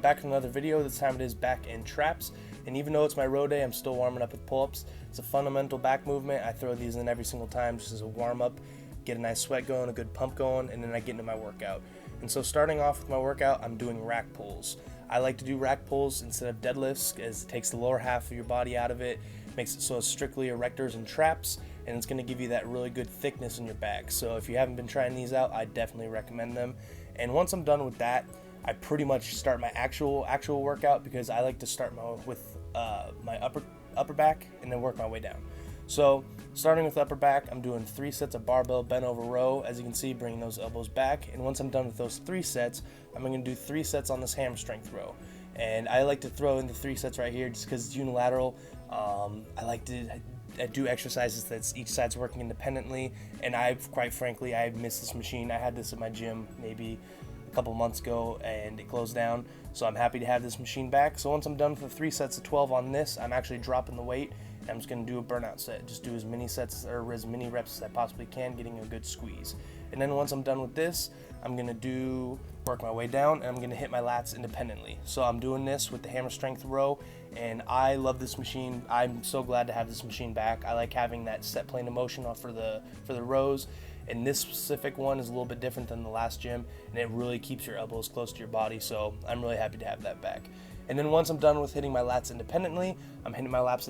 back with another video. This time it is back in traps, and even though it's my row day, I'm still warming up with pull-ups. It's a fundamental back movement. I throw these in every single time just as a warm-up, get a nice sweat going, a good pump going, and then I get into my workout. And so starting off with my workout, I'm doing rack pulls. I like to do rack pulls instead of deadlifts, as it takes the lower half of your body out of it, makes it so it's strictly erectors and traps, and it's going to give you that really good thickness in your back. So if you haven't been trying these out, I definitely recommend them. And once I'm done with that, I pretty much start my actual workout, because I like to start with my upper back and then work my way down. So starting with upper back, I'm doing 3 sets of barbell bent over row, as you can see, bringing those elbows back. And once I'm done with those 3 sets, I'm going to do 3 sets on this hammer strength row. And I like to throw in the 3 sets right here just because it's unilateral. I do exercises that each side's working independently, and quite frankly, I miss this machine. I had this at my gym maybe a couple months ago and it closed down, so I'm happy to have this machine back. So once I'm done with the 3 sets of 12 on this, I'm actually dropping the weight. I'm just going to do a burnout set, just do as many sets or as many reps as I possibly can, getting a good squeeze. And then once I'm done with this, I'm going to work my way down, and I'm going to hit my lats independently. So I'm doing this with the hammer strength row, and I love this machine. I'm so glad to have this machine back. I like having that set plane of motion for the rows, and this specific one is a little bit different than the last gym, and it really keeps your elbows close to your body, so I'm really happy to have that back. And then once I'm done with hitting my lats independently, I'm hitting my lats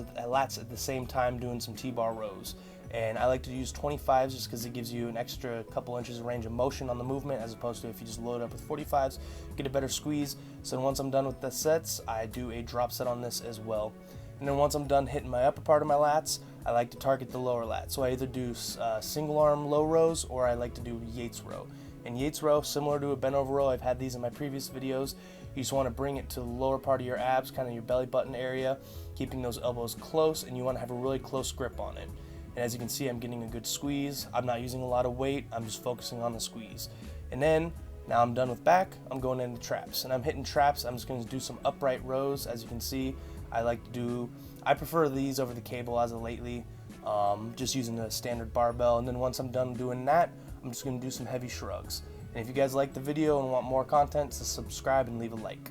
at the same time, doing some T-bar rows. And I like to use 25s just because it gives you an extra couple inches of range of motion on the movement, as opposed to if you just load up with 45s, get a better squeeze. So once I'm done with the sets, I do a drop set on this as well. And then once I'm done hitting my upper part of my lats, I like to target the lower lat. So I either do single arm low rows, or I like to do Yates row. And Yates row, similar to a bent over row, I've had these in my previous videos. You just want to bring it to the lower part of your abs, kind of your belly button area, keeping those elbows close, and you want to have a really close grip on it. And as you can see, I'm getting a good squeeze. I'm not using a lot of weight, I'm just focusing on the squeeze. And then, now I'm done with back, I'm going into traps. And I'm hitting traps, I'm just going to do some upright rows. As you can see, I prefer these over the cable as of lately, just using the standard barbell. And then once I'm done doing that, I'm just going to do some heavy shrugs. And if you guys like the video and want more content, just subscribe and leave a like.